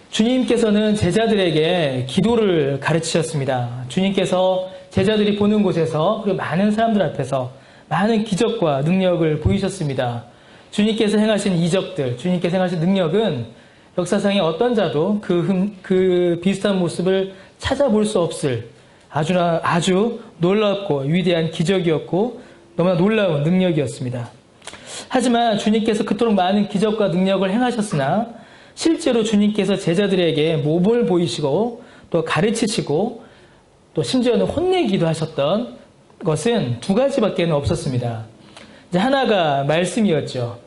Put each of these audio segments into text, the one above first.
주님께서는 제자들에게 기도를 가르치셨습니다. 주님께서 제자들이 보는 곳에서 그리고 많은 사람들 앞에서 많은 기적과 능력을 보이셨습니다. 주님께서 행하신 이적들, 주님께서 행하신 능력은 역사상의 어떤 자도 그 비슷한 모습을 찾아볼 수 없을 아주 놀랍고 위대한 기적이었고 너무나 놀라운 능력이었습니다. 하지만 주님께서 그토록 많은 기적과 능력을 행하셨으나 실제로 주님께서 제자들에게 모범을 보이시고 또 가르치시고 또 심지어는 혼내기도 하셨던 것은 두 가지밖에 없었습니다. 이제 하나가 말씀이었죠.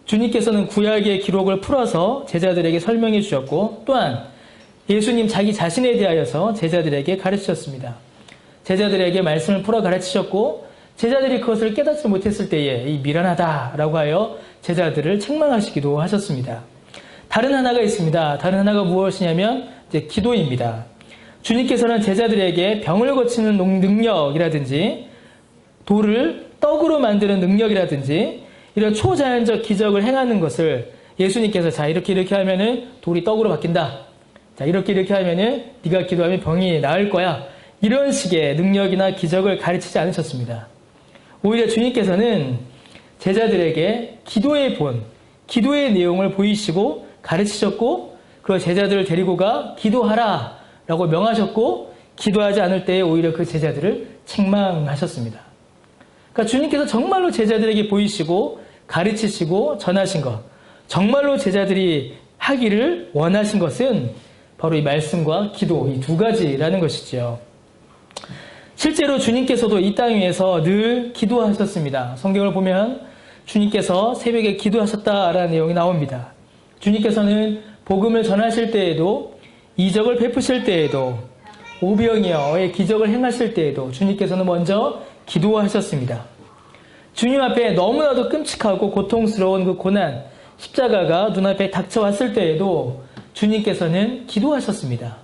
주님께서는 구약의 기록을 풀어서 제자들에게 설명해 주셨고 또한 예수님 자기 자신에 대하여서 제자들에게 가르치셨습니다. 제자들에게 말씀을 풀어 가르치셨고 제자들이 그것을 깨닫지 못했을 때에 이 미련하다라고 하여 제자들을 책망하시기도 하셨습니다. 다른 하나가 있습니다. 다른 하나가 무엇이냐면 이제 기도입니다. 주님께서는 제자들에게 병을 고치는 능력이라든지 돌을 떡으로 만드는 능력이라든지 이런 초자연적 기적을 행하는 것을 예수님께서 자 이렇게 하면은 돌이 떡으로 바뀐다. 자 이렇게 하면은 네가 기도하면 병이 나을 거야. 이런 식의 능력이나 기적을 가르치지 않으셨습니다. 오히려 주님께서는 제자들에게 기도의 내용을 보이시고 가르치셨고 그 제자들을 데리고 가 기도하라 라고 명하셨고 기도하지 않을 때에 오히려 그 제자들을 책망하셨습니다. 그러니까 주님께서 정말로 제자들에게 보이시고 가르치시고 전하신 것, 정말로 제자들이 하기를 원하신 것은 바로 이 말씀과 기도, 이 두 가지라는 것이죠. 실제로 주님께서도 이 땅 위에서 늘 기도하셨습니다. 성경을 보면 주님께서 새벽에 기도하셨다라는 내용이 나옵니다. 주님께서는 복음을 전하실 때에도 이적을 베푸실 때에도 오병이어의 기적을 행하실 때에도 주님께서는 먼저 기도하셨습니다. 주님 앞에 너무나도 끔찍하고 고통스러운 그 고난, 십자가가 눈앞에 닥쳐왔을 때에도 주님께서는 기도하셨습니다.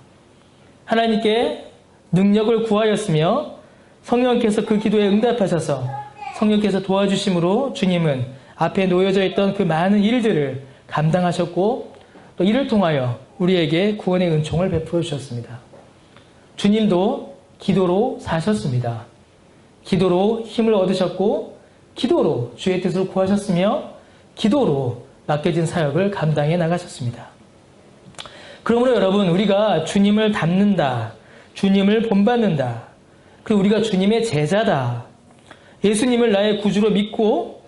하나님께 능력을 구하였으며 성령께서 그 기도에 응답하셔서 성령께서 도와주심으로 주님은 앞에 놓여져 있던 그 많은 일들을 감당하셨고 또 이를 통하여 우리에게 구원의 은총을 베풀어 주셨습니다. 주님도 기도로 사셨습니다. 기도로 힘을 얻으셨고 기도로 주의 뜻을 구하셨으며 기도로 맡겨진 사역을 감당해 나가셨습니다. 그러므로 여러분 우리가 주님을 닮는다. 주님을 본받는다. 그리고 우리가 주님의 제자다. 예수님을 나의 구주로 믿고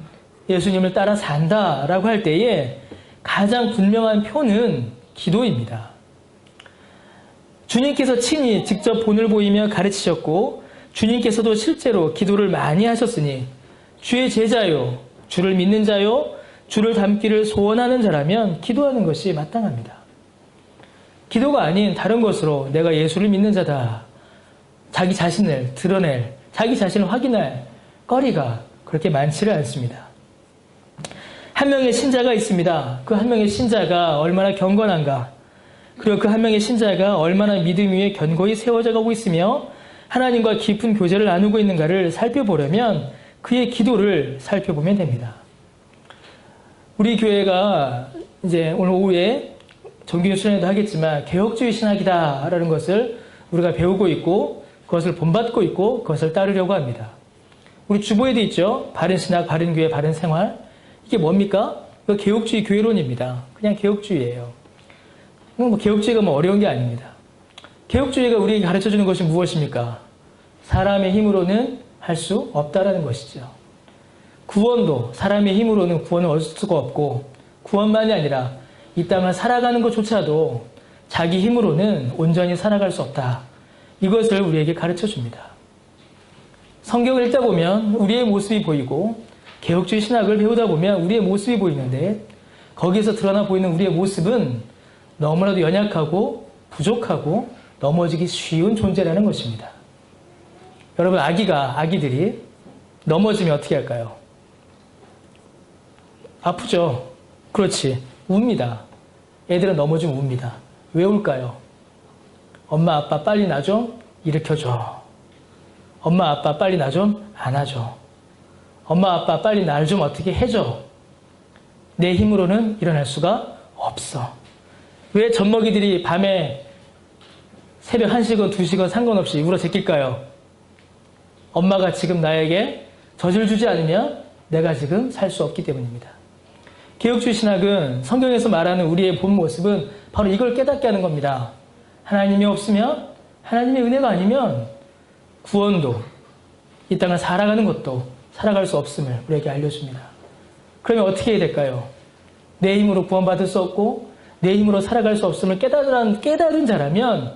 예수님을 따라 산다라고 할 때에 가장 분명한 표는 기도입니다. 주님께서 친히 직접 본을 보이며 가르치셨고 주님께서도 실제로 기도를 많이 하셨으니 주의 제자요, 주를 믿는 자요, 주를 닮기를 소원하는 자라면 기도하는 것이 마땅합니다. 기도가 아닌 다른 것으로 내가 예수를 믿는 자다. 자기 자신을 드러낼, 자기 자신을 확인할 거리가 그렇게 많지를 않습니다. 한 명의 신자가 있습니다. 그 한 명의 신자가 얼마나 경건한가, 그리고 그 한 명의 신자가 얼마나 믿음 위에 견고히 세워져 가고 있으며 하나님과 깊은 교제를 나누고 있는가를 살펴보려면 그의 기도를 살펴보면 됩니다. 우리 교회가 이제 오늘 오후에 정규 수련회도 하겠지만 개혁주의 신학이다라는 것을 우리가 배우고 있고 그것을 본받고 있고 그것을 따르려고 합니다. 우리 주보에도 있죠. 바른 신학, 바른 교회, 바른 생활. 이게 뭡니까? 그 개혁주의 교회론입니다. 그냥 개혁주의예요. 개혁주의가 어려운 게 아닙니다. 개혁주의가 우리에게 가르쳐주는 것이 무엇입니까? 사람의 힘으로는 할 수 없다라는 것이죠. 구원도 사람의 힘으로는 구원을 얻을 수가 없고 구원만이 아니라 이 땅을 살아가는 것조차도 자기 힘으로는 온전히 살아갈 수 없다. 이것을 우리에게 가르쳐줍니다. 성경을 읽다 보면 우리의 모습이 보이고 개혁주의 신학을 배우다 보면 우리의 모습이 보이는데 거기에서 드러나 보이는 우리의 모습은 너무나도 연약하고 부족하고 넘어지기 쉬운 존재라는 것입니다. 여러분 아기들이 넘어지면 어떻게 할까요? 아프죠? 그렇지. 웁니다. 애들은 넘어지면 웁니다. 왜 울까요? 엄마 아빠 빨리 나 좀 일으켜줘. 엄마 아빠 빨리 나 좀 안아줘. 엄마 아빠 빨리 날 좀 어떻게 해줘. 내 힘으로는 일어날 수가 없어. 왜 젖먹이들이 밤에 새벽 1시건 2시건 상관없이 울어 제낄까요? 엄마가 지금 나에게 젖을 주지 않으면 내가 지금 살 수 없기 때문입니다. 개혁주의 신학은 성경에서 말하는 우리의 본 모습은 바로 이걸 깨닫게 하는 겁니다. 하나님이 없으면, 하나님의 은혜가 아니면 구원도, 이 땅을 살아가는 것도 살아갈 수 없음을 우리에게 알려줍니다. 그러면 어떻게 해야 될까요? 내 힘으로 구원받을 수 없고 내 힘으로 살아갈 수 없음을 깨달은 자라면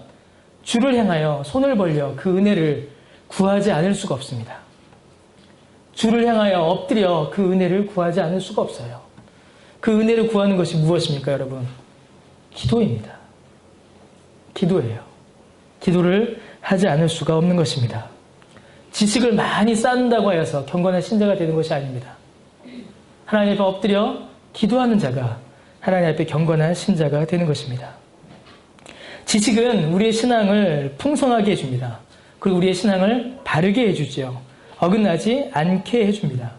주를 향하여 손을 벌려 그 은혜를 구하지 않을 수가 없습니다. 주를 향하여 엎드려 그 은혜를 구하지 않을 수가 없어요. 그 은혜를 구하는 것이 무엇입니까, 여러분? 기도입니다. 기도예요. 기도를 하지 않을 수가 없는 것입니다. 지식을 많이 쌓는다고 하여서 경건한 신자가 되는 것이 아닙니다. 하나님 앞에 엎드려 기도하는 자가 하나님 앞에 경건한 신자가 되는 것입니다. 지식은 우리의 신앙을 풍성하게 해줍니다. 그리고 우리의 신앙을 바르게 해주죠. 어긋나지 않게 해줍니다.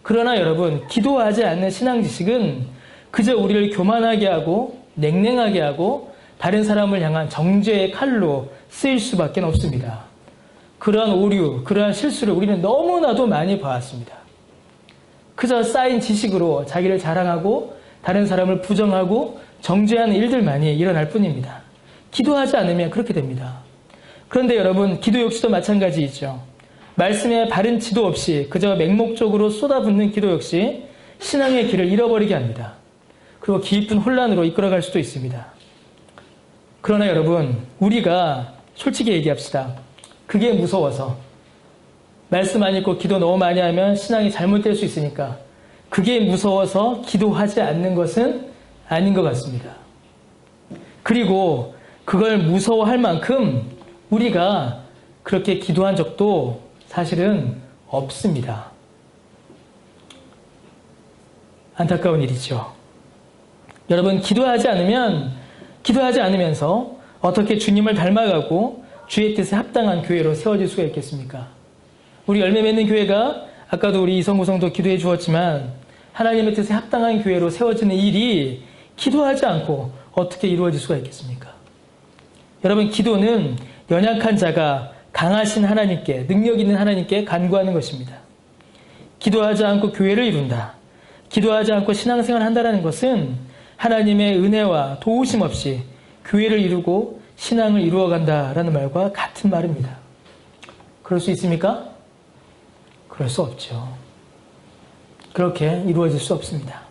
그러나 여러분, 기도하지 않는 신앙 지식은 그저 우리를 교만하게 하고 냉랭하게 하고 다른 사람을 향한 정죄의 칼로 쓰일 수밖에 없습니다. 그러한 오류, 그러한 실수를 우리는 너무나도 많이 봐왔습니다. 그저 쌓인 지식으로 자기를 자랑하고 다른 사람을 부정하고 정죄하는 일들만이 일어날 뿐입니다. 기도하지 않으면 그렇게 됩니다. 그런데 여러분, 기도 역시도 마찬가지이죠. 말씀에 바른 지도 없이 그저 맹목적으로 쏟아붓는 기도 역시 신앙의 길을 잃어버리게 합니다. 그리고 깊은 혼란으로 이끌어갈 수도 있습니다. 그러나 여러분, 우리가 솔직히 얘기합시다. 그게 무서워서 말씀 안 읽고 기도 너무 많이 하면 신앙이 잘못될 수 있으니까 그게 무서워서 기도하지 않는 것은 아닌 것 같습니다. 그리고 그걸 무서워할 만큼 우리가 그렇게 기도한 적도 사실은 없습니다. 안타까운 일이죠. 여러분, 기도하지 않으면서 어떻게 주님을 닮아가고 주의 뜻에 합당한 교회로 세워질 수가 있겠습니까? 우리 열매 맺는 교회가 아까도 우리 이성구성도 기도해 주었지만 하나님의 뜻에 합당한 교회로 세워지는 일이 기도하지 않고 어떻게 이루어질 수가 있겠습니까? 여러분, 기도는 연약한 자가 강하신 하나님께, 능력 있는 하나님께 간구하는 것입니다. 기도하지 않고 교회를 이룬다. 기도하지 않고 신앙생활을 한다는 것은 하나님의 은혜와 도우심 없이 교회를 이루고 신앙을 이루어간다라는 말과 같은 말입니다. 그럴 수 있습니까? 그럴 수 없죠. 그렇게 이루어질 수 없습니다.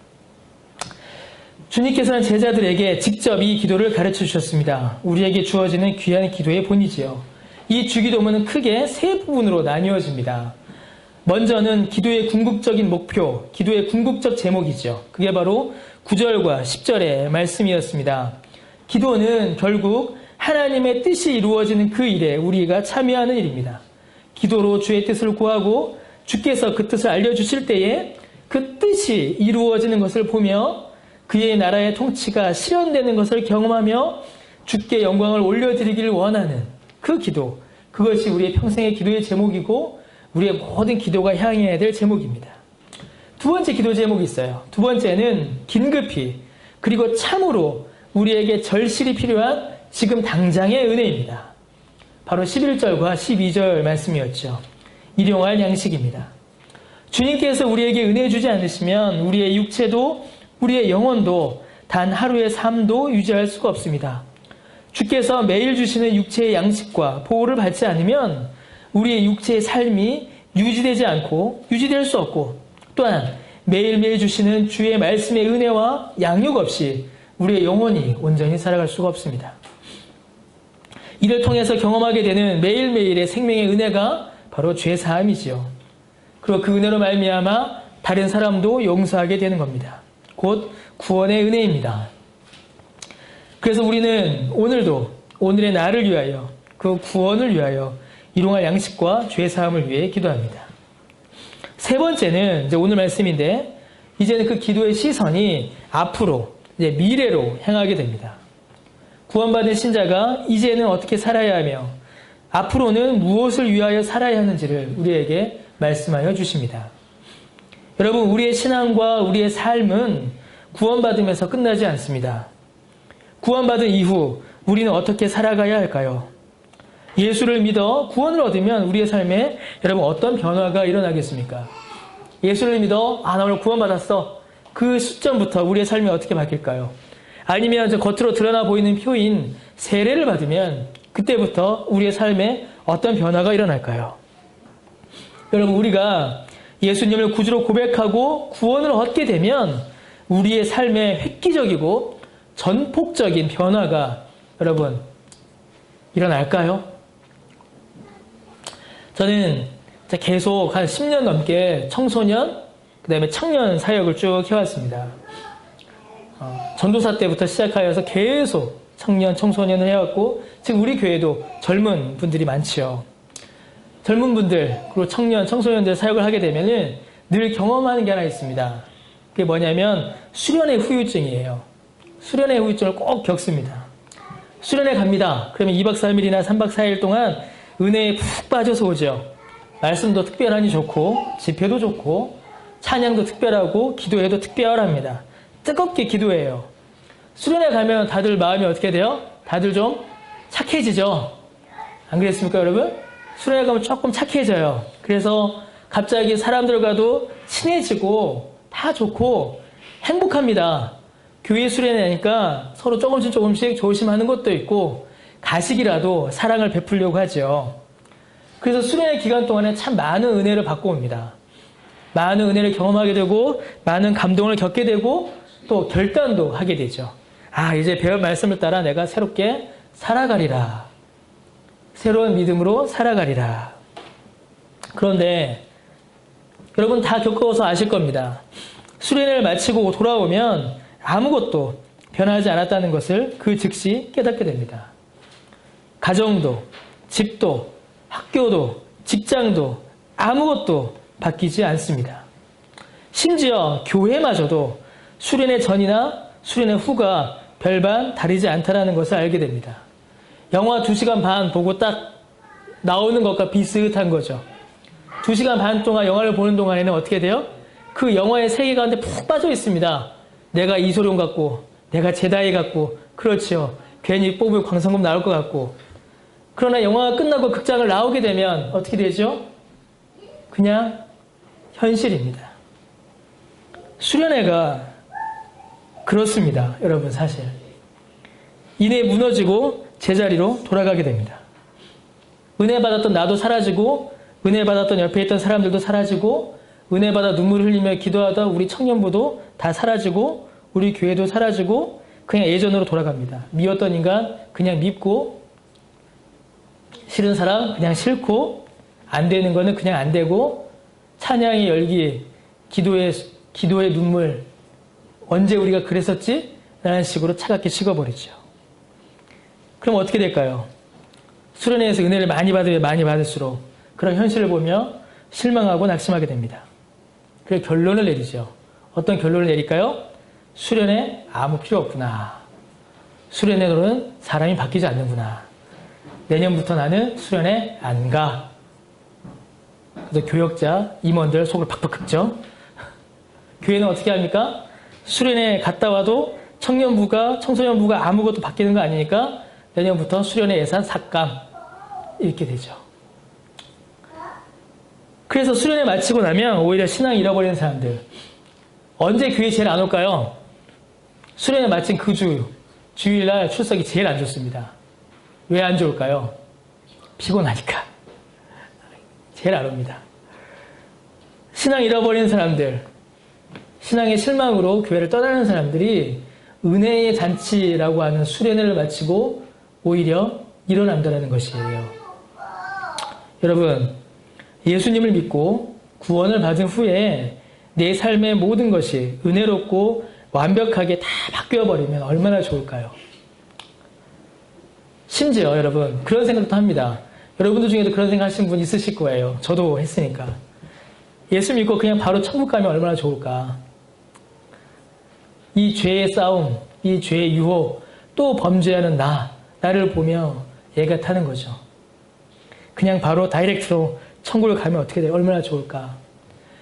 주님께서는 제자들에게 직접 이 기도를 가르쳐 주셨습니다. 우리에게 주어지는 귀한 기도의 본이지요. 이 주기도문은 크게 세 부분으로 나뉘어집니다. 먼저는 기도의 궁극적인 목표, 기도의 궁극적 제목이죠. 그게 바로 9절과 10절의 말씀이었습니다. 기도는 결국 하나님의 뜻이 이루어지는 그 일에 우리가 참여하는 일입니다. 기도로 주의 뜻을 구하고 주께서 그 뜻을 알려주실 때에 그 뜻이 이루어지는 것을 보며 그의 나라의 통치가 실현되는 것을 경험하며 주께 영광을 올려드리기를 원하는 그 기도, 그것이 우리의 평생의 기도의 제목이고 우리의 모든 기도가 향해야 될 제목입니다. 두 번째 기도 제목이 있어요. 두 번째는 긴급히 그리고 참으로 우리에게 절실히 필요한 지금 당장의 은혜입니다. 바로 11절과 12절 말씀이었죠. 일용할 양식입니다. 주님께서 우리에게 은혜 주지 않으시면 우리의 육체도 우리의 영혼도 단 하루의 삶도 유지할 수가 없습니다. 주께서 매일 주시는 육체의 양식과 보호를 받지 않으면 우리의 육체의 삶이 유지되지 않고 유지될 수 없고 또한 매일매일 주시는 주의 말씀의 은혜와 양육 없이 우리의 영혼이 온전히 살아갈 수가 없습니다. 이를 통해서 경험하게 되는 매일매일의 생명의 은혜가 바로 죄사함이지요. 그리고 그 은혜로 말미암아 다른 사람도 용서하게 되는 겁니다. 곧 구원의 은혜입니다. 그래서 우리는 오늘도 오늘의 나를 위하여 그 구원을 위하여 일용할 양식과 죄사함을 위해 기도합니다. 세 번째는 이제 오늘 말씀인데 이제는 그 기도의 시선이 앞으로 이제 미래로 향하게 됩니다. 구원받은 신자가 이제는 어떻게 살아야 하며 앞으로는 무엇을 위하여 살아야 하는지를 우리에게 말씀하여 주십니다. 여러분, 우리의 신앙과 우리의 삶은 구원받음에서 끝나지 않습니다. 구원받은 이후 우리는 어떻게 살아가야 할까요? 예수를 믿어 구원을 얻으면 우리의 삶에 여러분 어떤 변화가 일어나겠습니까? 예수를 믿어 나 오늘 구원받았어. 그 시점부터 우리의 삶이 어떻게 바뀔까요? 아니면 저 겉으로 드러나 보이는 표인 세례를 받으면 그때부터 우리의 삶에 어떤 변화가 일어날까요? 여러분 우리가 예수님을 구주로 고백하고 구원을 얻게 되면 우리의 삶에 획기적이고 전폭적인 변화가 여러분 일어날까요? 저는 계속 한 10년 넘게 청소년, 그 다음에 청년 사역을 쭉 해왔습니다. 전도사 때부터 시작하여서 계속 청년, 청소년을 해왔고 지금 우리 교회도 젊은 분들이 많지요. 젊은 분들, 그리고 청년, 청소년들 사역을 하게 되면은 늘 경험하는 게 하나 있습니다. 그게 뭐냐면 수련의 후유증이에요. 수련의 후유증을 꼭 겪습니다. 수련회 갑니다. 그러면 2박 3일이나 3박 4일 동안 은혜에 푹 빠져서 오죠. 말씀도 특별하니 좋고 집회도 좋고 찬양도 특별하고 기도회도 특별합니다. 뜨겁게 기도해요. 수련회 가면 다들 마음이 어떻게 돼요? 다들 좀 착해지죠? 안 그랬습니까 여러분? 수련회 가면 조금 착해져요. 그래서 갑자기 사람들과도 친해지고 다 좋고 행복합니다. 교회 수련회니까 서로 조금씩 조심하는 것도 있고 가식이라도 사랑을 베풀려고 하죠. 그래서 수련회 기간 동안에 참 많은 은혜를 받고 옵니다. 많은 은혜를 경험하게 되고 많은 감동을 겪게 되고 또 결단도 하게 되죠. 이제 배운 말씀을 따라 내가 새롭게 살아가리라. 새로운 믿음으로 살아가리라. 그런데 여러분 다 겪어서 아실 겁니다. 수련회를 마치고 돌아오면 아무것도 변하지 않았다는 것을 그 즉시 깨닫게 됩니다. 가정도, 집도, 학교도, 직장도 아무것도 바뀌지 않습니다. 심지어 교회마저도 수련회 전이나 수련회 후가 별반 다르지 않다는 것을 알게 됩니다. 영화 2시간 반 보고 딱 나오는 것과 비슷한 거죠. 2시간 반 동안 영화를 보는 동안에는 어떻게 돼요? 그 영화의 세계 가운데 푹 빠져 있습니다. 내가 이소룡 같고 내가 제다이 같고 그렇죠. 괜히 뽑으면 광선검 나올 것 같고 그러나 영화가 끝나고 극장을 나오게 되면 어떻게 되죠? 그냥 현실입니다. 수련회가 그렇습니다. 여러분 사실. 이내 무너지고 제자리로 돌아가게 됩니다. 은혜 받았던 나도 사라지고 은혜 받았던 옆에 있던 사람들도 사라지고 은혜 받아 눈물을 흘리며 기도하던 우리 청년부도 다 사라지고 우리 교회도 사라지고 그냥 예전으로 돌아갑니다. 미웠던 인간 그냥 밉고 싫은 사람 그냥 싫고 안 되는 거는 그냥 안 되고 찬양의 열기, 기도의 눈물 언제 우리가 그랬었지? 라는 식으로 차갑게 식어버리죠. 그럼 어떻게 될까요? 수련회에서 은혜를 많이 받으면 많이 받을수록 그런 현실을 보며 실망하고 낙심하게 됩니다. 그래서 결론을 내리죠. 어떤 결론을 내릴까요? 수련회 아무 필요 없구나. 수련회로는 사람이 바뀌지 않는구나. 내년부터 나는 수련회 안 가. 그래서 교역자, 임원들 속을 팍팍 긁죠. 교회는 어떻게 합니까? 수련회 갔다 와도 청년부가, 청소년부가 아무것도 바뀌는 거 아니니까 내년부터 수련회 예산 삭감. 이렇게 되죠. 그래서 수련회 마치고 나면 오히려 신앙 잃어버리는 사람들. 언제 교회 제일 안 올까요? 수련회 마친 그 주일날 출석이 제일 안 좋습니다. 왜 안 좋을까요? 피곤하니까. 제일 안 옵니다. 신앙 잃어버리는 사람들, 신앙의 실망으로 교회를 떠나는 사람들이 은혜의 잔치라고 하는 수련회를 마치고 오히려 일어난다는 것이에요. 여러분, 예수님을 믿고 구원을 받은 후에 내 삶의 모든 것이 은혜롭고 완벽하게 다 바뀌어버리면 얼마나 좋을까요? 심지어 여러분 그런 생각도 합니다. 여러분들 중에도 그런 생각 하시는 분 있으실 거예요. 저도 했으니까. 예수 믿고 그냥 바로 천국 가면 얼마나 좋을까. 이 죄의 싸움, 이 죄의 유혹, 또 범죄하는 나를 보며 애가 타는 거죠. 그냥 바로 다이렉트로 천국을 가면 어떻게 돼요? 얼마나 좋을까.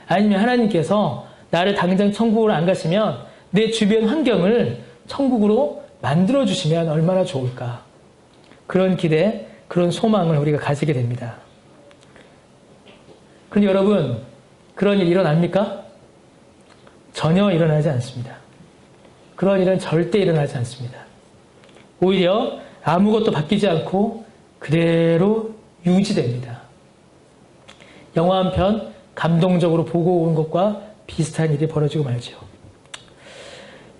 아니면 하나님께서 나를 당장 천국으로 안 가시면 내 주변 환경을 천국으로 만들어주시면 얼마나 좋을까. 그런 기대, 그런 소망을 우리가 가지게 됩니다. 그런데 여러분, 그런 일 일어납니까? 전혀 일어나지 않습니다. 그런 일은 절대 일어나지 않습니다. 오히려 아무것도 바뀌지 않고 그대로 유지됩니다. 영화 한 편 감동적으로 보고 온 것과 비슷한 일이 벌어지고 말죠.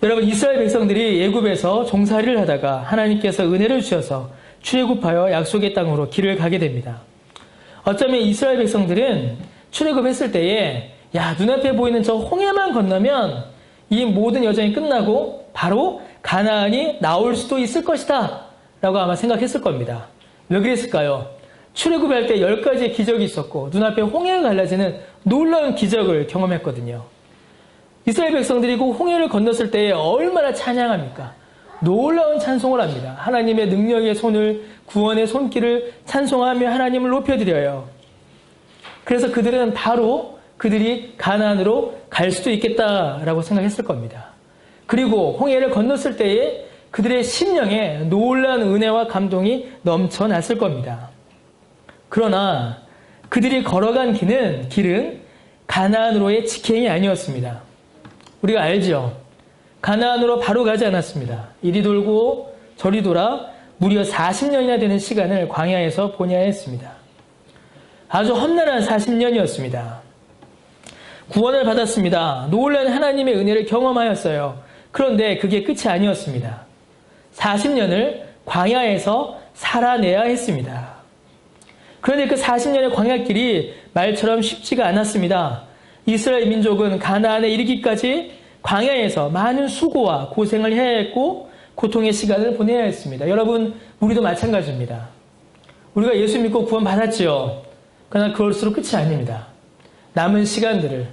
여러분, 이스라엘 백성들이 애굽에서 종살이를 하다가 하나님께서 은혜를 주셔서 출애굽하여 약속의 땅으로 길을 가게 됩니다. 어쩌면 이스라엘 백성들은 출애굽했을 때에 눈앞에 보이는 저 홍해만 건너면 이 모든 여정이 끝나고 바로 가나안이 나올 수도 있을 것이다 라고 아마 생각했을 겁니다. 왜 그랬을까요? 출애굽할 때 10가지의 기적이 있었고 눈앞에 홍해가 갈라지는 놀라운 기적을 경험했거든요. 이스라엘 백성들이 그 홍해를 건넜을 때 얼마나 찬양합니까? 놀라운 찬송을 합니다. 하나님의 능력의 손을, 구원의 손길을 찬송하며 하나님을 높여드려요. 그래서 그들은 바로 그들이 가나안으로 갈 수도 있겠다라고 생각했을 겁니다. 그리고 홍해를 건넜을 때에 그들의 심령에 놀라운 은혜와 감동이 넘쳐났을 겁니다. 그러나 그들이 걸어간 길은 가나안으로의 직행이 아니었습니다. 우리가 알죠? 가나안으로 바로 가지 않았습니다. 이리 돌고 저리 돌아 무려 40년이나 되는 시간을 광야에서 보내야 했습니다. 아주 험난한 40년이었습니다. 구원을 받았습니다. 놀라운 하나님의 은혜를 경험하였어요. 그런데 그게 끝이 아니었습니다. 40년을 광야에서 살아내야 했습니다. 그런데 그 40년의 광야길이 말처럼 쉽지가 않았습니다. 이스라엘 민족은 가나안에 이르기까지 광야에서 많은 수고와 고생을 해야 했고 고통의 시간을 보내야 했습니다. 여러분, 우리도 마찬가지입니다. 우리가 예수 믿고 구원 받았지요. 그러나 그럴수록 끝이 아닙니다. 남은 시간들을,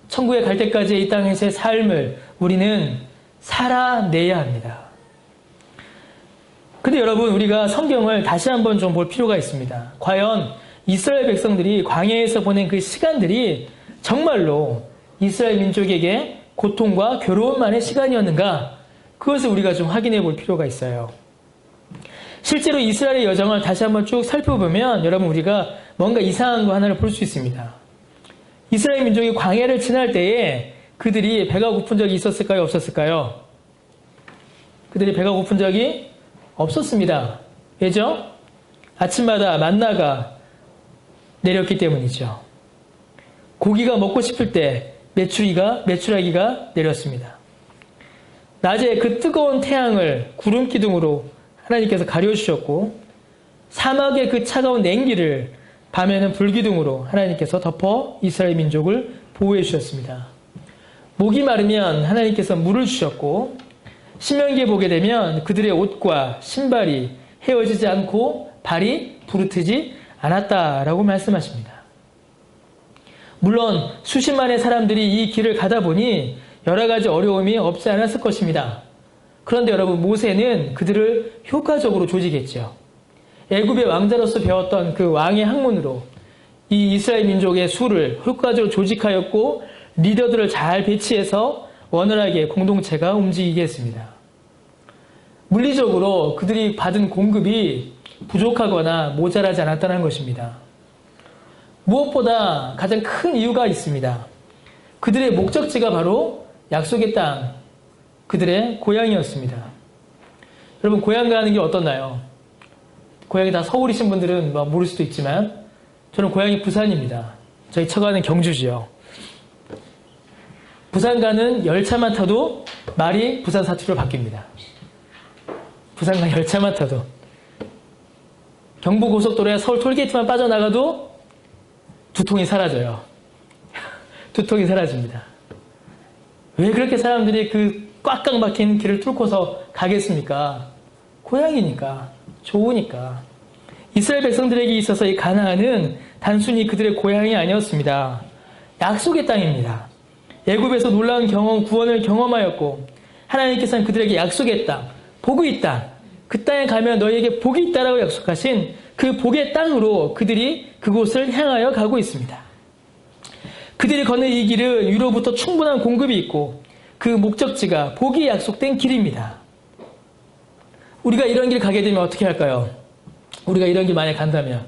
천국에 갈 때까지의 이 땅에서의 삶을 우리는 살아내야 합니다. 근데 여러분, 우리가 성경을 다시 한번 좀 볼 필요가 있습니다. 과연 이스라엘 백성들이 광야에서 보낸 그 시간들이 정말로 이스라엘 민족에게 고통과 괴로움만의 시간이었는가? 그것을 우리가 좀 확인해 볼 필요가 있어요. 실제로 이스라엘의 여정을 다시 한번 쭉 살펴보면 여러분, 우리가 뭔가 이상한 거 하나를 볼 수 있습니다. 이스라엘 민족이 광야를 지날 때에 그들이 배가 고픈 적이 있었을까요? 없었을까요? 그들이 배가 고픈 적이 없었습니다. 왜죠? 아침마다 만나가 내렸기 때문이죠. 고기가 먹고 싶을 때 메추라기가 내렸습니다. 낮에 그 뜨거운 태양을 구름 기둥으로 하나님께서 가려주셨고, 사막의 그 차가운 냉기를 밤에는 불기둥으로 하나님께서 덮어 이스라엘 민족을 보호해 주셨습니다. 목이 마르면 하나님께서 물을 주셨고, 신명기에 보게 되면 그들의 옷과 신발이 헤어지지 않고 발이 부르트지 않았다라고 말씀하십니다. 물론 수십만의 사람들이 이 길을 가다 보니 여러 가지 어려움이 없지 않았을 것입니다. 그런데 여러분, 모세는 그들을 효과적으로 조직했죠. 애굽의 왕자로서 배웠던 그 왕의 학문으로 이 이스라엘 민족의 수를 효과적으로 조직하였고, 리더들을 잘 배치해서 원활하게 공동체가 움직이게 했습니다. 물리적으로 그들이 받은 공급이 부족하거나 모자라지 않았다는 것입니다. 무엇보다 가장 큰 이유가 있습니다. 그들의 목적지가 바로 약속의 땅, 그들의 고향이었습니다. 여러분, 고향 가는 게 어떻나요? 고향이 다 서울이신 분들은 모를 수도 있지만 저는 고향이 부산입니다. 저희 처가는 경주지요. 부산 가는 열차만 타도 말이 부산 사투리로 바뀝니다. 부산 가는 열차만 타도. 경부고속도로에 서울 톨게이트만 빠져나가도 두통이 사라져요. 두통이 사라집니다. 왜 그렇게 사람들이 그 꽉꽉 막힌 길을 뚫고서 가겠습니까? 고향이니까, 좋으니까. 이스라엘 백성들에게 있어서 이 가나안은 단순히 그들의 고향이 아니었습니다. 약속의 땅입니다. 애굽에서 놀라운 경험, 구원을 경험하였고, 하나님께서는 그들에게 약속의 땅, 복의 땅, 그 땅에 가면 너희에게 복이 있다라고 약속하신 그 복의 땅으로 그들이 그곳을 향하여 가고 있습니다. 그들이 걷는 이 길은 위로부터 충분한 공급이 있고, 그 목적지가 복이 약속된 길입니다. 우리가 이런 길 가게 되면 어떻게 할까요? 우리가 이런 길 만약에 간다면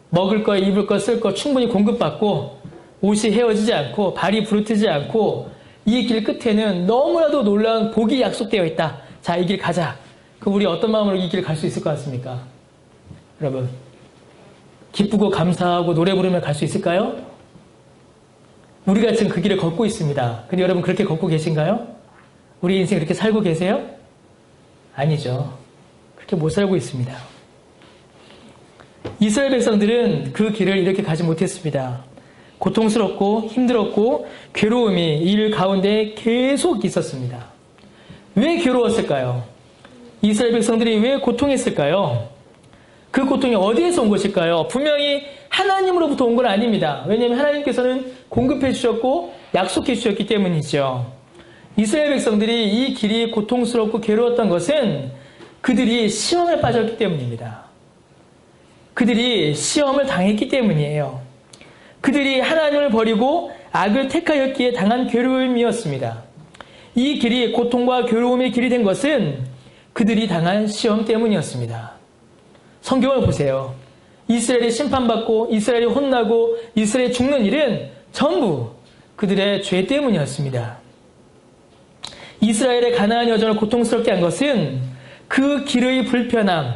먹을 거, 입을 거, 쓸 거 충분히 공급받고 옷이 헤어지지 않고 발이 부르트지 않고 이 길 끝에는 너무나도 놀라운 복이 약속되어 있다. 자, 이 길 가자. 그럼 우리 어떤 마음으로 이 길 갈 수 있을 것 같습니까? 여러분, 기쁘고 감사하고 노래 부르며 갈 수 있을까요? 우리가 지금 그 길을 걷고 있습니다. 근데 여러분 그렇게 걷고 계신가요? 우리 인생 그렇게 살고 계세요? 아니죠. 그렇게 못 살고 있습니다. 이스라엘 백성들은 그 길을 이렇게 가지 못했습니다. 고통스럽고 힘들었고 괴로움이 일 가운데 계속 있었습니다. 왜 괴로웠을까요? 이스라엘 백성들이 왜 고통했을까요? 그 고통이 어디에서 온 것일까요? 분명히 하나님으로부터 온 건 아닙니다. 왜냐하면 하나님께서는 공급해 주셨고 약속해 주셨기 때문이죠. 이스라엘 백성들이 이 길이 고통스럽고 괴로웠던 것은 그들이 시험에 빠졌기 때문입니다. 그들이 시험을 당했기 때문이에요. 그들이 하나님을 버리고 악을 택하였기에 당한 괴로움이었습니다. 이 길이 고통과 괴로움의 길이 된 것은 그들이 당한 시험 때문이었습니다. 성경을 보세요. 이스라엘이 심판받고 이스라엘이 혼나고 이스라엘이 죽는 일은 전부 그들의 죄 때문이었습니다. 이스라엘의 가나안 여정을 고통스럽게 한 것은 그 길의 불편함,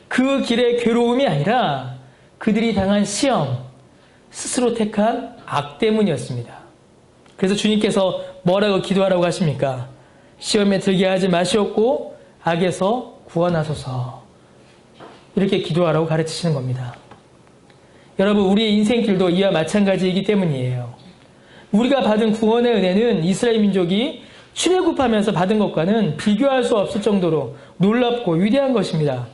그 길의 괴로움이 아니라 그들이 당한 시험, 스스로 택한 악 때문이었습니다. 그래서 주님께서 뭐라고 기도하라고 하십니까? 시험에 들게 하지 마시옵고 악에서 구원하소서. 이렇게 기도하라고 가르치시는 겁니다. 여러분, 우리의 인생길도 이와 마찬가지이기 때문이에요. 우리가 받은 구원의 은혜는 이스라엘 민족이 출애굽하면서 받은 것과는 비교할 수 없을 정도로 놀랍고 위대한 것입니다.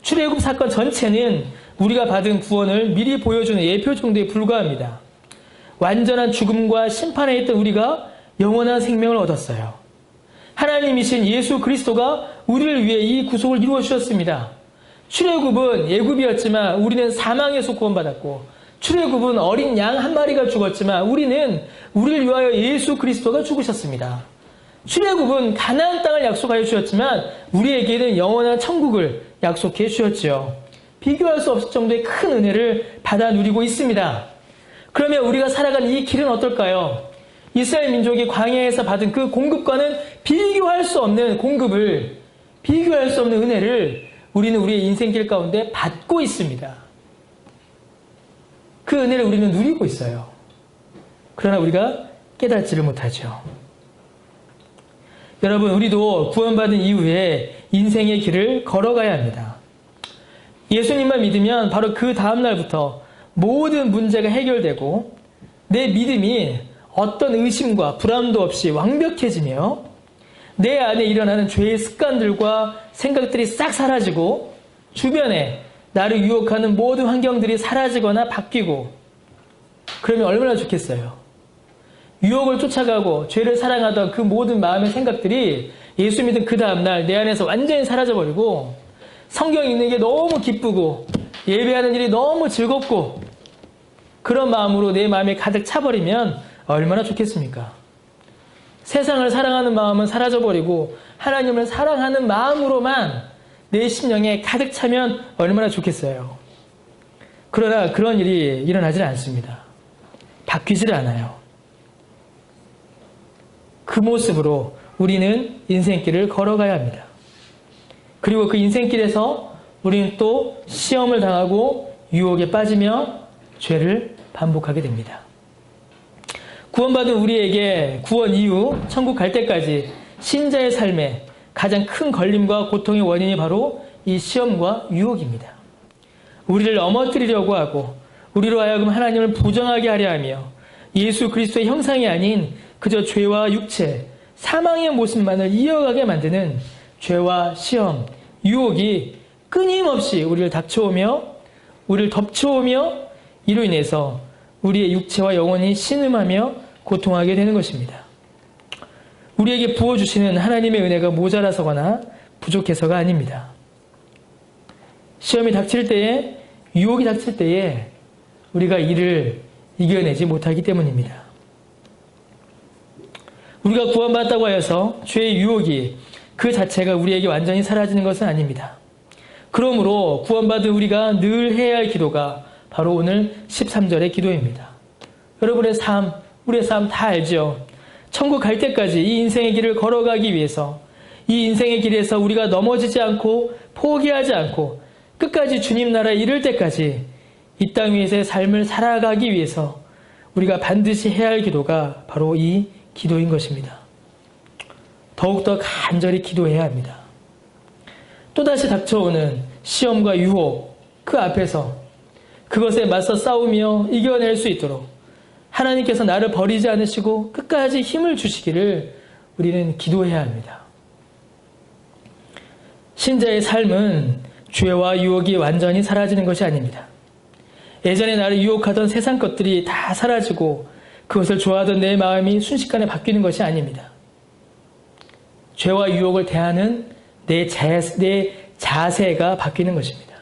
출애굽 사건 전체는 우리가 받은 구원을 미리 보여주는 예표 정도에 불과합니다. 완전한 죽음과 심판에 있던 우리가 영원한 생명을 얻었어요. 하나님이신 예수 그리스도가 우리를 위해 이 구속을 이루어 주셨습니다. 출애굽은 예굽이었지만 우리는 사망에서 구원받았고, 출애굽은 어린 양 한 마리가 죽었지만 우리는 우리를 위하여 예수 그리스도가 죽으셨습니다. 출애굽은 가나안 땅을 약속하여 주셨지만 우리에게는 영원한 천국을 약속해 주셨지요. 비교할 수 없을 정도의 큰 은혜를 받아 누리고 있습니다. 그러면 우리가 살아가는 이 길은 어떨까요? 이스라엘 민족이 광야에서 받은 그 공급과는 비교할 수 없는 공급을, 비교할 수 없는 은혜를 우리는 우리의 인생길 가운데 받고 있습니다. 그 은혜를 우리는 누리고 있어요. 그러나 우리가 깨닫지를 못하죠. 여러분, 우리도 구원받은 이후에 인생의 길을 걸어가야 합니다. 예수님만 믿으면 바로 그 다음날부터 모든 문제가 해결되고 내 믿음이 어떤 의심과 불안도 없이 완벽해지며 내 안에 일어나는 죄의 습관들과 생각들이 싹 사라지고 주변에 나를 유혹하는 모든 환경들이 사라지거나 바뀌고, 그러면 얼마나 좋겠어요. 유혹을 쫓아가고 죄를 사랑하던 그 모든 마음의 생각들이 예수 믿은 그 다음날 내 안에서 완전히 사라져버리고 성경 읽는 게 너무 기쁘고 예배하는 일이 너무 즐겁고 그런 마음으로 내 마음에 가득 차버리면 얼마나 좋겠습니까? 세상을 사랑하는 마음은 사라져버리고 하나님을 사랑하는 마음으로만 내 심령에 가득 차면 얼마나 좋겠어요. 그러나 그런 일이 일어나질 않습니다. 바뀌질 않아요. 그 모습으로 우리는 인생길을 걸어가야 합니다. 그리고 그 인생길에서 우리는 또 시험을 당하고 유혹에 빠지며 죄를 반복하게 됩니다. 구원받은 우리에게 구원 이후 천국 갈 때까지 신자의 삶에 가장 큰 걸림과 고통의 원인이 바로 이 시험과 유혹입니다. 우리를 넘어뜨리려고 하고 우리로 하여금 하나님을 부정하게 하려 하며 예수 그리스도의 형상이 아닌 그저 죄와 육체, 사망의 모습만을 이어가게 만드는 죄와 시험, 유혹이 끊임없이 우리를 닥쳐오며 우리를 덮쳐오며 이로 인해서 우리의 육체와 영혼이 신음하며 고통하게 되는 것입니다. 우리에게 부어주시는 하나님의 은혜가 모자라서거나 부족해서가 아닙니다. 시험이 닥칠 때에, 유혹이 닥칠 때에 우리가 이를 이겨내지 못하기 때문입니다. 우리가 구원받았다고 하여서 죄의 유혹이 그 자체가 우리에게 완전히 사라지는 것은 아닙니다. 그러므로 구원받은 우리가 늘 해야 할 기도가 바로 오늘 13절의 기도입니다. 여러분의 삶, 우리의 삶 다 알죠? 천국 갈 때까지 이 인생의 길을 걸어가기 위해서, 이 인생의 길에서 우리가 넘어지지 않고 포기하지 않고 끝까지 주님 나라에 이를 때까지 이 땅 위에서의 삶을 살아가기 위해서 우리가 반드시 해야 할 기도가 바로 이 기도인 것입니다. 더욱더 간절히 기도해야 합니다. 또다시 닥쳐오는 시험과 유혹, 그 앞에서 그것에 맞서 싸우며 이겨낼 수 있도록 하나님께서 나를 버리지 않으시고 끝까지 힘을 주시기를 우리는 기도해야 합니다. 신자의 삶은 죄와 유혹이 완전히 사라지는 것이 아닙니다. 예전에 나를 유혹하던 세상 것들이 다 사라지고 그것을 좋아하던 내 마음이 순식간에 바뀌는 것이 아닙니다. 죄와 유혹을 대하는 내 자세가 바뀌는 것입니다.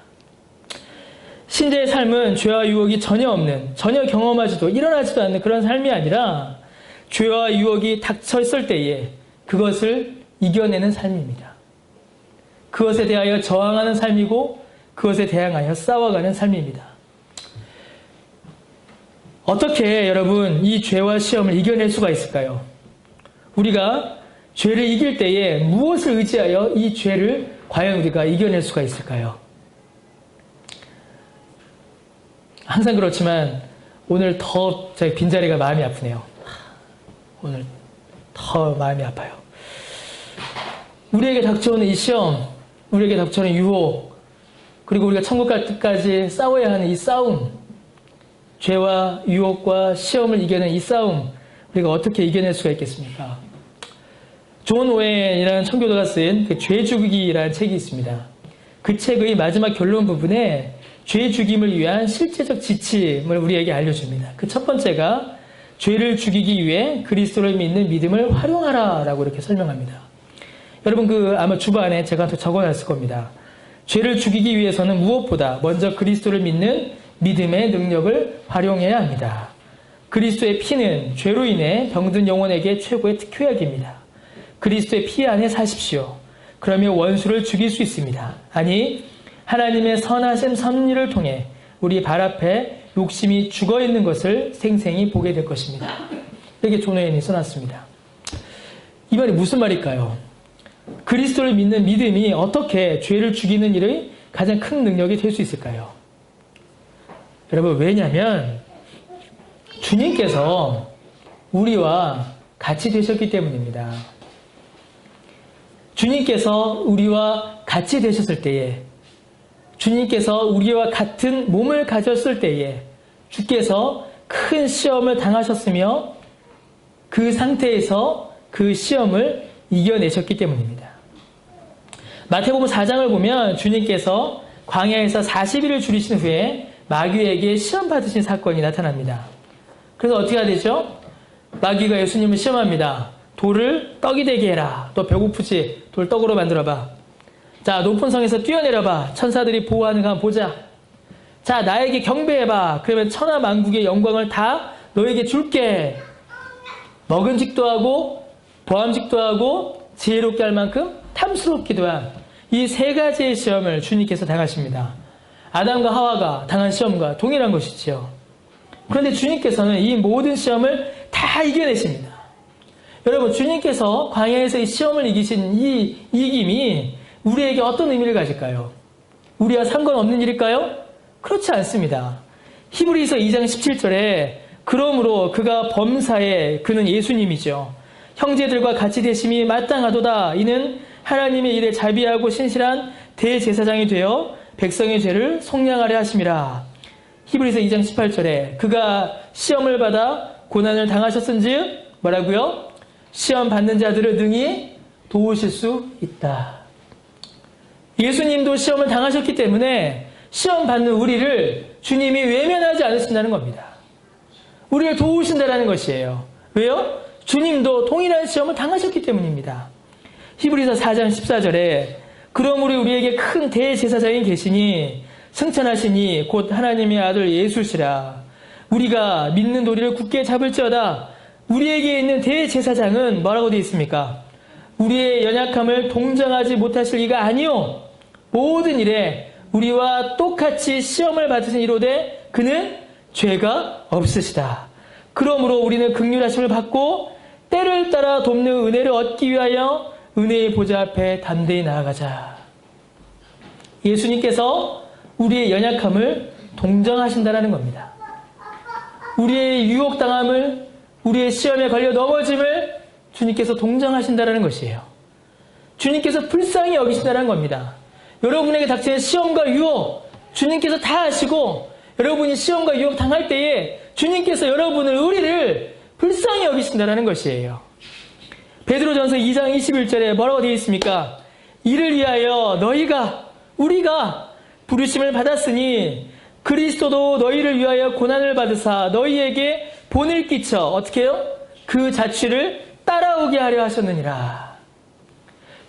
신자의 삶은 죄와 유혹이 전혀 없는, 전혀 경험하지도 일어나지도 않는 그런 삶이 아니라 죄와 유혹이 닥쳐 있을 때에 그것을 이겨내는 삶입니다. 그것에 대하여 저항하는 삶이고 그것에 대항하여 싸워가는 삶입니다. 어떻게 여러분 이 죄와 시험을 이겨낼 수가 있을까요? 우리가 죄를 이길 때에 무엇을 의지하여 이 죄를 과연 우리가 이겨낼 수가 있을까요? 항상 그렇지만 오늘 더 저희 빈자리가 마음이 아프네요. 오늘 더 마음이 아파요. 우리에게 닥쳐오는 이 시험, 우리에게 닥쳐오는 유혹, 그리고 우리가 천국 갈 때까지 싸워야 하는 이 싸움, 죄와 유혹과 시험을 이겨낸 이 싸움, 우리가 어떻게 이겨낼 수가 있겠습니까? 존 오웬이라는 청교도가 쓴 그 죄 죽이기라는 책이 있습니다. 그 책의 마지막 결론 부분에 죄 죽임을 위한 실제적 지침을 우리에게 알려줍니다. 그 첫 번째가 죄를 죽이기 위해 그리스도를 믿는 믿음을 활용하라 라고 이렇게 설명합니다. 여러분 아마 주반에 제가 더 적어놨을 겁니다. 죄를 죽이기 위해서는 무엇보다 먼저 그리스도를 믿는 믿음의 능력을 활용해야 합니다. 그리스도의 피는 죄로 인해 병든 영혼에게 최고의 특효약입니다. 그리스도의 피 안에 사십시오. 그러면 원수를 죽일 수 있습니다. 아니, 하나님의 선하신 섭리를 통해 우리 발 앞에 욕심이 죽어있는 것을 생생히 보게 될 것입니다. 이렇게 존 오웬이 써놨습니다. 이 말이 무슨 말일까요? 그리스도를 믿는 믿음이 어떻게 죄를 죽이는 일의 가장 큰 능력이 될 수 있을까요? 여러분, 왜냐하면 주님께서 우리와 같이 되셨기 때문입니다. 주님께서 우리와 같이 되셨을 때에, 주님께서 우리와 같은 몸을 가졌을 때에 주께서 큰 시험을 당하셨으며 그 상태에서 그 시험을 이겨내셨기 때문입니다. 마태복음 4장을 보면 주님께서 광야에서 40일을 줄이신 후에 마귀에게 시험 받으신 사건이 나타납니다. 그래서 어떻게 해야 되죠? 마귀가 예수님을 시험합니다. 돌을 떡이 되게 해라. 또 배고프지? 돌 떡으로 만들어봐. 자, 높은 성에서 뛰어내려봐. 천사들이 보호하는 거 한번 보자. 자, 나에게 경배해봐. 그러면 천하 만국의 영광을 다 너에게 줄게. 먹은직도 하고 보암직도 하고 지혜롭게 할 만큼 탐스럽기도 한 이 세 가지의 시험을 주님께서 당하십니다. 아담과 하와가 당한 시험과 동일한 것이지요. 그런데 주님께서는 이 모든 시험을 다 이겨내십니다. 여러분, 주님께서 광야에서 이 시험을 이기신 이 이김이 우리에게 어떤 의미를 가질까요? 우리와 상관없는 일일까요? 그렇지 않습니다. 히브리서 2장 17절에 그러므로 그가 범사에 그는 예수님이죠. 형제들과 같이 되심이 마땅하도다. 이는 하나님의 일에 자비하고 신실한 대제사장이 되어 백성의 죄를 속량하려 하심이라. 히브리서 2장 18절에 그가 시험을 받아 고난을 당하셨은즉 뭐라고요? 시험 받는 자들을 능히 도우실 수 있다. 예수님도 시험을 당하셨기 때문에 시험 받는 우리를 주님이 외면하지 않으신다는 겁니다. 우리를 도우신다는 것이에요. 왜요? 주님도 동일한 시험을 당하셨기 때문입니다. 히브리서 4장 14절에 그러므로 우리에게 큰 대제사장이 계시니 승천하시니 곧 하나님의 아들 예수시라. 우리가 믿는 도리를 굳게 잡을지어다. 우리에게 있는 대제사장은 뭐라고 되어 있습니까? 우리의 연약함을 동정하지 못하실 이가 아니요 모든 일에 우리와 똑같이 시험을 받으신 이로되 그는 죄가 없으시다. 그러므로 우리는 긍휼하심을 받고 때를 따라 돕는 은혜를 얻기 위하여 은혜의 보좌 앞에 담대히 나아가자. 예수님께서 우리의 연약함을 동정하신다는 겁니다. 우리의 유혹당함을, 우리의 시험에 걸려 넘어짐을 주님께서 동정하신다는 것이에요. 주님께서 불쌍히 여기신다는 겁니다. 여러분에게 닥치는 시험과 유혹, 주님께서 다 아시고 여러분이 시험과 유혹 당할 때에 주님께서 여러분을, 우리를 불쌍히 여기신다는 것이에요. 베드로전서 2장 21절에 뭐라고 되어 있습니까? 이를 위하여 우리가 부르심을 받았으니 그리스도도 너희를 위하여 고난을 받으사 너희에게 본을 끼쳐 어떻게 해요? 그 자취를 따라오게 하려 하셨느니라.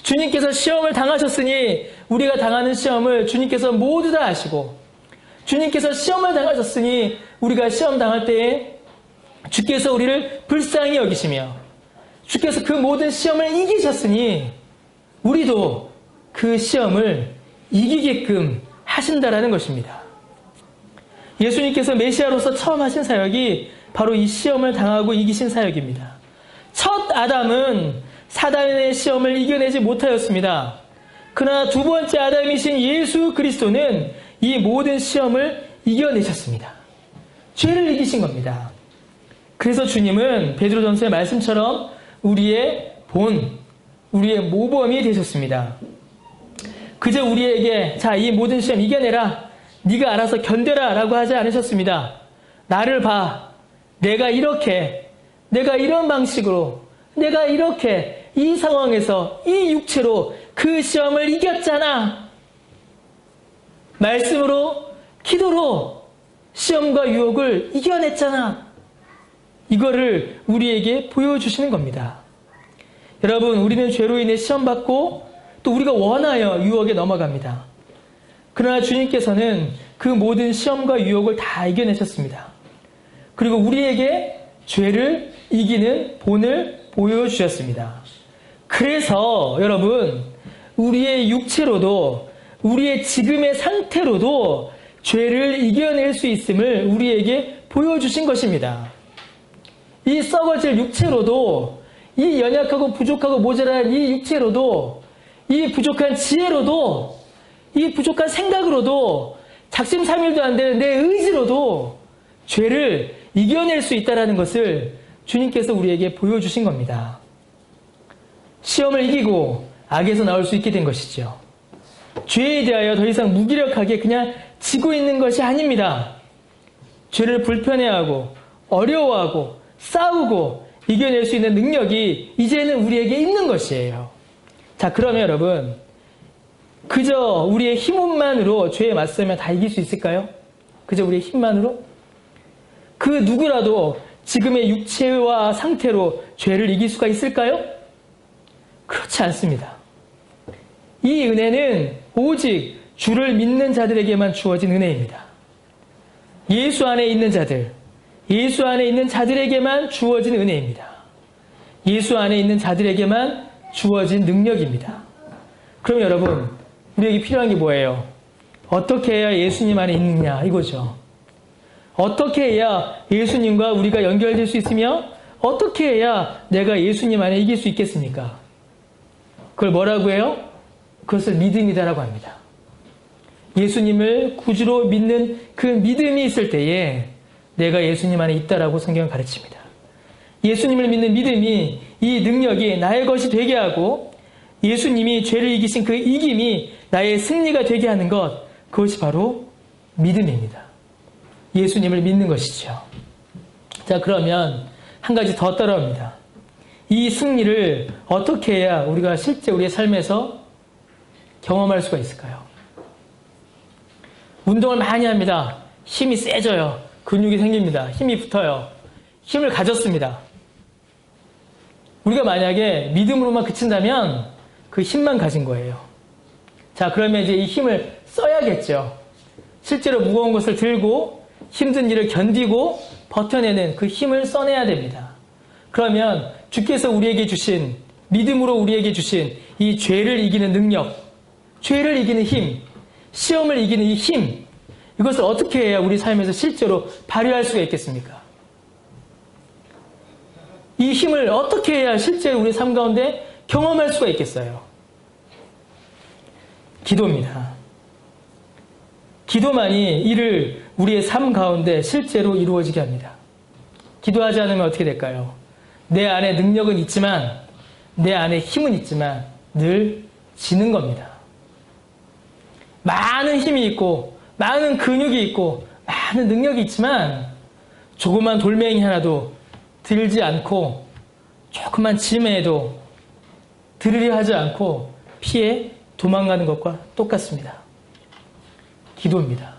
주님께서 시험을 당하셨으니 우리가 당하는 시험을 주님께서 모두 다 아시고, 주님께서 시험을 당하셨으니 우리가 시험 당할 때에 주께서 우리를 불쌍히 여기시며 주께서 그 모든 시험을 이기셨으니 우리도 그 시험을 이기게끔 하신다라는 것입니다. 예수님께서 메시아로서 처음 하신 사역이 바로 이 시험을 당하고 이기신 사역입니다. 첫 아담은 사단의 시험을 이겨내지 못하였습니다. 그러나 두 번째 아담이신 예수 그리스도는 이 모든 시험을 이겨내셨습니다. 죄를 이기신 겁니다. 그래서 주님은 베드로전서의 말씀처럼 우리의 우리의 모범이 되셨습니다. 그저 우리에게 자, 이 모든 시험 이겨내라, 네가 알아서 견뎌라 라고 하지 않으셨습니다. 나를 봐, 내가 이런 방식으로, 내가 이렇게 이 상황에서 이 육체로 그 시험을 이겼잖아. 말씀으로, 기도로 시험과 유혹을 이겨냈잖아. 이거를 우리에게 보여주시는 겁니다. 여러분, 우리는 죄로 인해 시험받고 또 우리가 원하여 유혹에 넘어갑니다. 그러나 주님께서는 그 모든 시험과 유혹을 다 이겨내셨습니다. 그리고 우리에게 죄를 이기는 본을 보여주셨습니다. 그래서 여러분, 우리의 육체로도, 우리의 지금의 상태로도 죄를 이겨낼 수 있음을 우리에게 보여주신 것입니다. 이 썩어질 육체로도, 이 연약하고 부족하고 모자란 이 육체로도, 이 부족한 지혜로도, 이 부족한 생각으로도, 작심삼일도 안 되는 내 의지로도 죄를 이겨낼 수 있다는 것을 주님께서 우리에게 보여주신 겁니다. 시험을 이기고 악에서 나올 수 있게 된 것이죠. 죄에 대하여 더 이상 무기력하게 그냥 지고 있는 것이 아닙니다. 죄를 불편해하고 어려워하고 싸우고 이겨낼 수 있는 능력이 이제는 우리에게 있는 것이에요. 자, 그러면 여러분, 그저 우리의 힘만으로 죄에 맞서면 다 이길 수 있을까요? 그저 우리의 힘만으로? 그 누구라도 지금의 육체와 상태로 죄를 이길 수가 있을까요? 그렇지 않습니다. 이 은혜는 오직 주를 믿는 자들에게만 주어진 은혜입니다. 예수 안에 있는 자들, 예수 안에 있는 자들에게만 주어진 은혜입니다. 예수 안에 있는 자들에게만 주어진 능력입니다. 그럼 여러분, 우리에게 필요한 게 뭐예요? 어떻게 해야 예수님 안에 있느냐, 이거죠. 어떻게 해야 예수님과 우리가 연결될 수 있으며 어떻게 해야 내가 예수님 안에 이길 수 있겠습니까? 그걸 뭐라고 해요? 그것을 믿음이다라고 합니다. 예수님을 구주로 믿는 그 믿음이 있을 때에 내가 예수님 안에 있다라고 성경은 가르칩니다. 예수님을 믿는 믿음이, 이 능력이 나의 것이 되게 하고 예수님이 죄를 이기신 그 이김이 나의 승리가 되게 하는 것, 그것이 바로 믿음입니다. 예수님을 믿는 것이죠. 자, 그러면 한 가지 더 따라옵니다. 이 승리를 어떻게 해야 우리가 실제 우리의 삶에서 경험할 수가 있을까요? 운동을 많이 합니다. 힘이 세져요. 근육이 생깁니다. 힘이 붙어요. 힘을 가졌습니다. 우리가 만약에 믿음으로만 그친다면 그 힘만 가진 거예요. 자, 그러면 이제 이 힘을 써야겠죠. 실제로 무거운 것을 들고 힘든 일을 견디고 버텨내는 그 힘을 써내야 됩니다. 그러면 주께서 우리에게 주신, 믿음으로 우리에게 주신 이 죄를 이기는 능력, 죄를 이기는 힘, 시험을 이기는 이 힘, 이것을 어떻게 해야 우리 삶에서 실제로 발휘할 수가 있겠습니까? 이 힘을 어떻게 해야 실제로 우리 삶 가운데 경험할 수가 있겠어요? 기도입니다. 기도만이 이를 우리의 삶 가운데 실제로 이루어지게 합니다. 기도하지 않으면 어떻게 될까요? 내 안에 능력은 있지만, 내 안에 힘은 있지만 늘 지는 겁니다. 많은 힘이 있고 많은 근육이 있고 많은 능력이 있지만 조그만 돌멩이 하나도 들지 않고 조그만 짐에도 들으려 하지 않고 피해 도망가는 것과 똑같습니다. 기도입니다.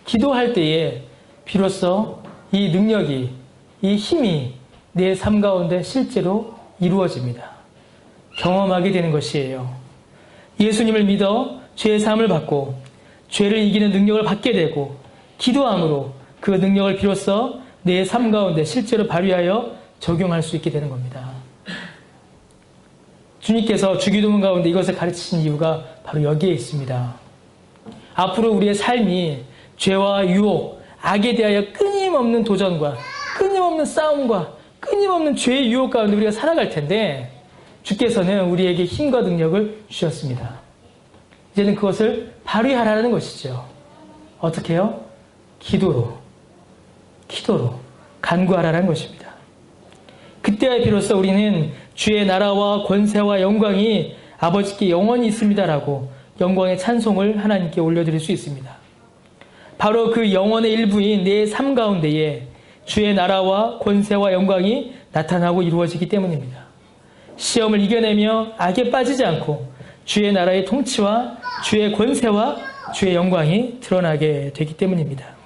기도할 때에 비로소 이 능력이, 이 힘이 내 삶 가운데 실제로 이루어집니다. 경험하게 되는 것이에요. 예수님을 믿어 죄의 사함을 받고 죄를 이기는 능력을 받게 되고 기도함으로 그 능력을 비로소 내 삶 가운데 실제로 발휘하여 적용할 수 있게 되는 겁니다. 주님께서 주기도문 가운데 이것을 가르치신 이유가 바로 여기에 있습니다. 앞으로 우리의 삶이 죄와 유혹, 악에 대하여 끊임없는 도전과 끊임없는 싸움과 끊임없는 죄의 유혹 가운데 우리가 살아갈 텐데 주께서는 우리에게 힘과 능력을 주셨습니다. 이제는 그것을 발휘하라는 것이죠. 어떻게 해요? 기도로 간구하라는 것입니다. 그때야 비로소 우리는 주의 나라와 권세와 영광이 아버지께 영원히 있습니다라고 영광의 찬송을 하나님께 올려드릴 수 있습니다. 바로 그 영원의 일부인 내 삶 가운데에 주의 나라와 권세와 영광이 나타나고 이루어지기 때문입니다. 시험을 이겨내며 악에 빠지지 않고 주의 나라의 통치와 주의 권세와 주의 영광이 드러나게 되기 때문입니다.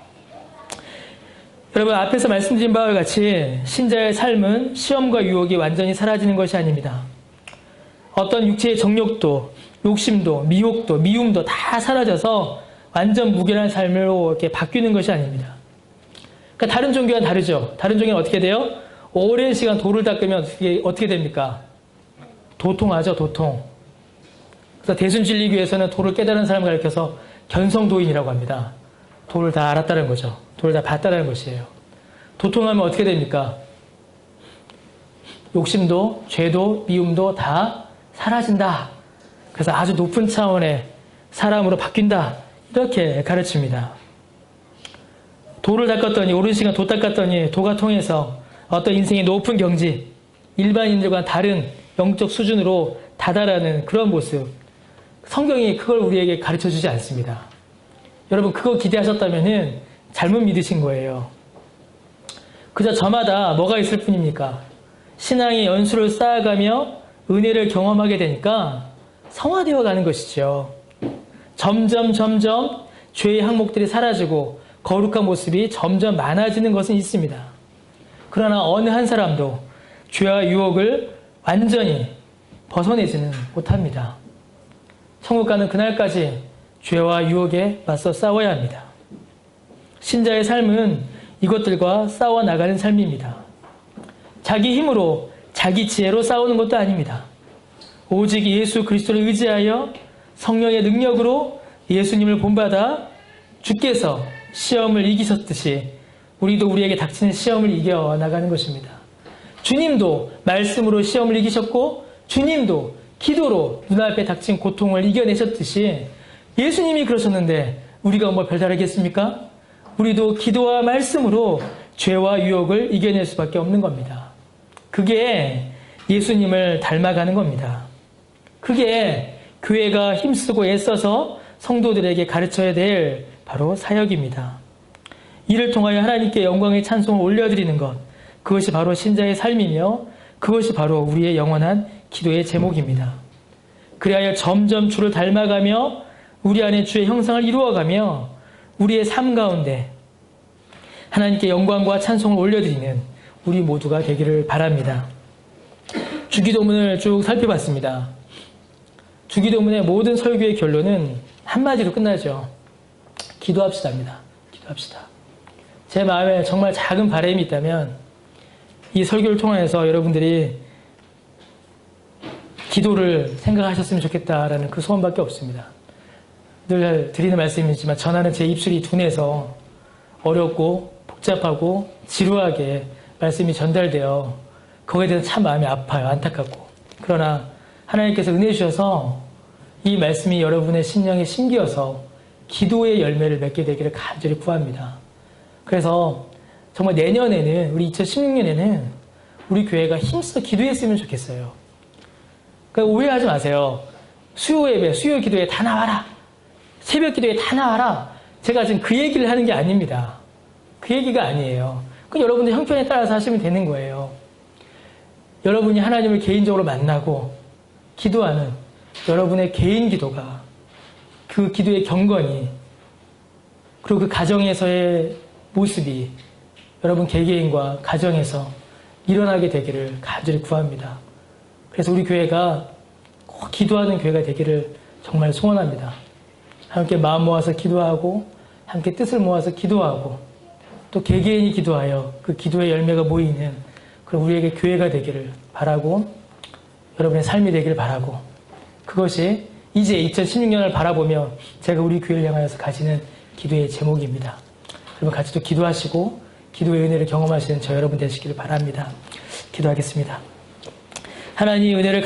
여러분, 앞에서 말씀드린 바와 같이 신자의 삶은 시험과 유혹이 완전히 사라지는 것이 아닙니다. 어떤 육체의 정욕도, 욕심도, 미혹도, 미움도 다 사라져서 완전 무결한 삶으로 이렇게 바뀌는 것이 아닙니다. 그러니까 다른 종교와는 다르죠. 다른 종교는 어떻게 돼요? 오랜 시간 돌을 닦으면 어떻게 됩니까? 도통하죠, 도통. 그래서 대순진리교에서는 돌을 깨달은 사람을 가리켜서 견성도인이라고 합니다. 돌을 다 알았다는 거죠. 돌을 다 봤다는 것이에요. 도통하면 어떻게 됩니까? 욕심도, 죄도, 미움도 다 사라진다. 그래서 아주 높은 차원의 사람으로 바뀐다. 이렇게 가르칩니다. 돌을 닦았더니, 오랜 시간 도 닦았더니 도가 통해서 어떤 인생의 높은 경지, 일반인들과 다른 영적 수준으로 다다라는 그런 모습. 성경이 그걸 우리에게 가르쳐 주지 않습니다. 여러분, 그거 기대하셨다면 잘못 믿으신 거예요. 그저 저마다 뭐가 있을 뿐입니까? 신앙의 연수를 쌓아가며 은혜를 경험하게 되니까 성화되어 가는 것이죠. 점점 죄의 항목들이 사라지고 거룩한 모습이 점점 많아지는 것은 있습니다. 그러나 어느 한 사람도 죄와 유혹을 완전히 벗어내지는 못합니다. 천국 가는 그날까지 죄와 유혹에 맞서 싸워야 합니다. 신자의 삶은 이것들과 싸워 나가는 삶입니다. 자기 힘으로, 자기 지혜로 싸우는 것도 아닙니다. 오직 예수 그리스도를 의지하여 성령의 능력으로 예수님을 본받아 주께서 시험을 이기셨듯이 우리도 우리에게 닥치는 시험을 이겨 나가는 것입니다. 주님도 말씀으로 시험을 이기셨고 주님도 기도로 눈앞에 닥친 고통을 이겨내셨듯이 예수님이 그러셨는데 우리가 뭐 별다르겠습니까? 우리도 기도와 말씀으로 죄와 유혹을 이겨낼 수밖에 없는 겁니다. 그게 예수님을 닮아가는 겁니다. 그게 교회가 힘쓰고 애써서 성도들에게 가르쳐야 될 바로 사역입니다. 이를 통하여 하나님께 영광의 찬송을 올려드리는 것, 그것이 바로 신자의 삶이며 그것이 바로 우리의 영원한 기도의 제목입니다. 그리하여 점점 주를 닮아가며 우리 안에 주의 형상을 이루어가며 우리의 삶 가운데 하나님께 영광과 찬송을 올려드리는 우리 모두가 되기를 바랍니다. 주기도문을 쭉 살펴봤습니다. 주기도문의 모든 설교의 결론은 한마디로 끝나죠. 기도합시다입니다. 기도합시다. 제 마음에 정말 작은 바람이 있다면 이 설교를 통해서 여러분들이 기도를 생각하셨으면 좋겠다라는 그 소원밖에 없습니다. 늘 드리는 말씀이지만 전하는 제 입술이 둔해서 어렵고 복잡하고 지루하게 말씀이 전달되어 거기에 대해서 참 마음이 아파요. 안타깝고. 그러나 하나님께서 은혜 주셔서 이 말씀이 여러분의 심령에 심기어서 기도의 열매를 맺게 되기를 간절히 구합니다. 그래서 정말 내년에는, 우리 2016년에는 우리 교회가 힘써 기도했으면 좋겠어요. 그러니까 오해하지 마세요. 수요 예배, 수요 기도에 다 나와라. 새벽 기도에 다 나와라. 제가 지금 그 얘기를 하는 게 아닙니다. 그 얘기가 아니에요. 그 여러분들 형편에 따라서 하시면 되는 거예요. 여러분이 하나님을 개인적으로 만나고 기도하는 여러분의 개인 기도가, 그 기도의 경건이, 그리고 그 가정에서의 모습이 여러분 개개인과 가정에서 일어나게 되기를 간절히 구합니다. 그래서 우리 교회가 꼭 기도하는 교회가 되기를 정말 소원합니다. 함께 마음 모아서 기도하고 함께 뜻을 모아서 기도하고 또 개개인이 기도하여 그 기도의 열매가 모이는 그런 우리에게 교회가 되기를 바라고, 여러분의 삶이 되기를 바라고, 그것이 이제 2016년을 바라보며 제가 우리 교회를 향하여서 가지는 기도의 제목입니다. 여러분 같이 또 기도하시고 기도의 은혜를 경험하시는 저 여러분 되시기를 바랍니다. 기도하겠습니다. 하나님 은혜를